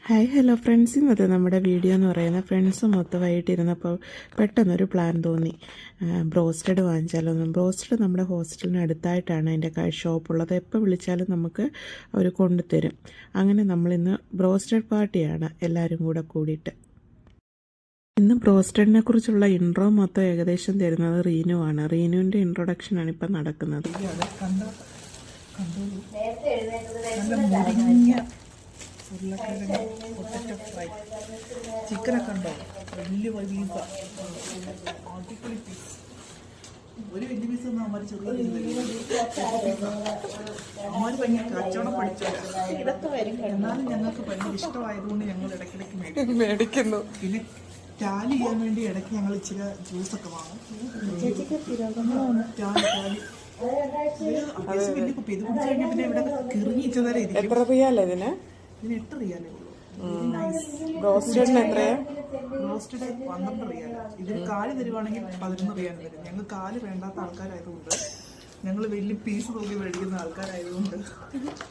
Hi hello friends, ഇന്നത്തെ നമ്മുടെ video എന്ന് പറയുന്നത് ഫ്രണ്ട്സ് മൊത്തമായിട്ടിരുന്നപ്പോൾ പെട്ടെന്നൊരു പ്ലാൻ തോന്നി. ബ്രോസ്റ്റഡ് വാങ്ങിച്ചാലൊന്നും. ബ്രോസ്റ്റഡ് നമ്മുടെ ഹോസ്റ്റലിന് അടുത്തായിട്ടാണ് അതിൻ്റെ ഷോപ്പുള്ളത്. എപ്പോൾ വിളിച്ചാലും നമുക്ക് അവർ കൊണ്ടുതരും. അങ്ങനെ നമ്മളിന്ന് ബ്രോസ്റ്റഡ് പാർട്ടിയാണ് എല്ലാവരും കൂടെ കൂടിയിട്ട്. ഇന്ന് ബ്രോസ്റ്റഡിനെ കുറിച്ചുള്ള ഇൻട്രോ മൊത്തം ഏകദേശം തരുന്നത് റീനു ആണ്. റീനുവിൻ്റെ ഇൻട്രൊഡക്ഷനാണ് ഇപ്പം നടക്കുന്നത്. ഉരുളക്കിഴങ്ങ് പൊട്ടറ്റോ ഫ്രൈ, ചിക്കനൊക്കെ ഉണ്ടോ, വലിയ പീസ, അടിപൊളി പീസ്. ഒരു വലിയ പീസ് ഒന്നും അമ്മ ചെറിയ അമ്മ ഭയങ്കര കച്ചവടം പഠിച്ചോല്ല. എന്നാലും ഞങ്ങൾക്ക് ഭയങ്കര ഇഷ്ടമായതുകൊണ്ട് ഞങ്ങൾ ഇടയ്ക്കിടയ്ക്ക് മേടിക്കുന്നു. പിന്നെ ടാലി ചെയ്യാൻ വേണ്ടി ഇടയ്ക്ക് ഞങ്ങൾ ഇച്ചിരി ജ്യൂസൊക്കെ വാങ്ങും. വലിയ കുപ്പി ഇത് കുടിച്ചു കഴിഞ്ഞാൽ പിന്നെ ഇവിടെ കിറിഞ്ഞിച്ചതരെ ഇരിക്കും. 8 റിയാലേ ഇതിന്? ഇതിന് 8 റിയാലേ ഉള്ളൂ. ബ്രോസ്റ്റഡിന് എത്രയാ? ബ്രോസ്റ്റഡ് 12 റിയാല. ഇതിന് കാല് തരുവാണെങ്കിൽ 11 റിയാൽ തരും. ഞങ്ങൾ കാല് വേണ്ടാത്ത ആൾക്കാരായതുകൊണ്ട്, ഞങ്ങൾ വലിയ പീസ് നോക്കി മേടിക്കുന്ന ആൾക്കാരായതുകൊണ്ട്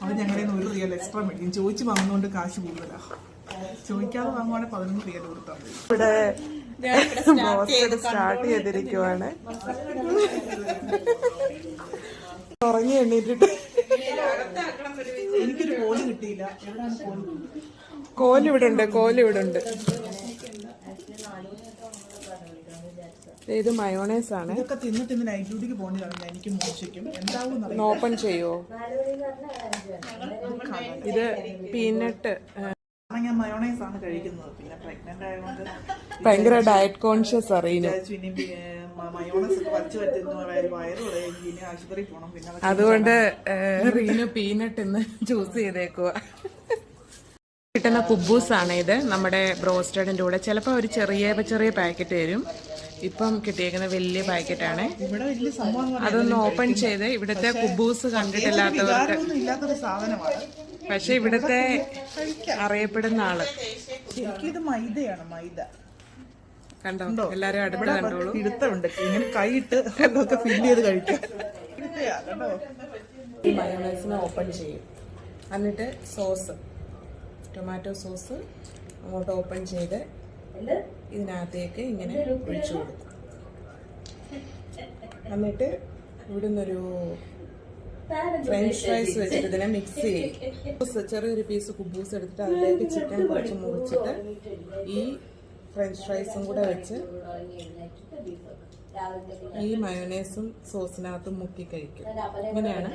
അത് ഞങ്ങളുടെ 1 റിയാൽ എക്സ്ട്രാ മേടിക്കും. ചോദിച്ച് വാങ്ങുന്നതുകൊണ്ട് കാശ് കൂടുതലാണ്. ചോദിക്കാതെ വാങ്ങുവാണെങ്കിൽ 11 റിയാൽ കൊടുത്താൽ മതി. ഇവിടെ ബ്രോസ്റ്റഡ് സ്റ്റാർട്ട് ചെയ്തിരിക്കുവാണ്. ഉറങ്ങി എണ്ണീറ്റിട്ട് എനിക്കൊരു കോല് കിട്ടിയില്ല. കോലിവിടെ ഉണ്ട്. ഇത് മയോണൈസ് ആണ്. ഇതൊക്കെ തിന്ന് നൈറ്റ് ഡ്യൂട്ടിക്ക് പോകേണ്ടതാണ്. എനിക്ക് മോശിക്കും. എന്താവും ഓപ്പൺ ചെയ്യുവോ? ഇത് പീനട്ട്. ഞാൻ മയോണൈസ് ആണ് കഴിക്കുന്നത്. പിന്നെ പ്രഗ്നന്റ് ആയതുകൊണ്ട് ഭയങ്കര ഡയറ്റ് കോൺഷ്യസ് അറിയുന്നു. മയോണൈസ് ഒക്കെ വച്ച് പറ്റുന്ന വയറുടയും ആശുപത്രി പോകണം. പിന്നെ അതുകൊണ്ട് റീനു പീനട്ട് ഇന്ന് ചൂസ് ചെയ്തേക്കുക. കിട്ടുന്ന കുബൂസാണ് ഇത് നമ്മുടെ ബ്രോസ്റ്റഡിൻ്റെ കൂടെ. ചിലപ്പോൾ ഒരു ചെറിയ പാക്കറ്റ് തരും. ഇപ്പം കിട്ടിയേക്കുന്ന വലിയ പാക്കറ്റാണ്. അതൊന്ന് ഓപ്പൺ ചെയ്ത് ഇവിടുത്തെ കുബൂസ് കണ്ടിട്ടില്ലാത്തവർക്ക്, പക്ഷെ ഇവിടുത്തെ അറിയപ്പെടുന്ന ആള്. ശരിക്കും ഇത് മൈദയാണ്. മൈദ കണ്ടോ? എല്ലാരും അടുത്ത് കണ്ടോളൂ. ഇടുത്തുണ്ട്. ഇങ്ങനെ കൈയിട്ട് ഒക്കെ ഫില്ല് ചെയ്ത് കഴിക്കാം. ഈ മയോണൈസിനെ ഓപ്പൺ ചെയ്യും. എന്നിട്ട് സോസ്, ടൊമാറ്റോ സോസ് അങ്ങോട്ട് ഓപ്പൺ ചെയ്ത് ഇതിനകത്തേക്ക് ഇങ്ങനെ ഒഴിച്ചു കൊടുക്കും. എന്നിട്ട് ഇവിടുന്നൊരു ഫ്രഞ്ച് ഫ്രൈസ് വെച്ചിട്ട് ഇതിനെ മിക്സ് ചെയ്യും. ചെറിയൊരു പീസ് കുബൂസ് എടുത്തിട്ട് അതിലേക്ക് ചിക്കൻ കുറച്ച് മുറിച്ചിട്ട് ഈ ഫ്രഞ്ച് ഫ്രൈസും കൂടെ വെച്ച് ഈ മയോണൈസും സോസിനകത്തും മുക്കി കഴിക്കും. ഇങ്ങനെയാണ്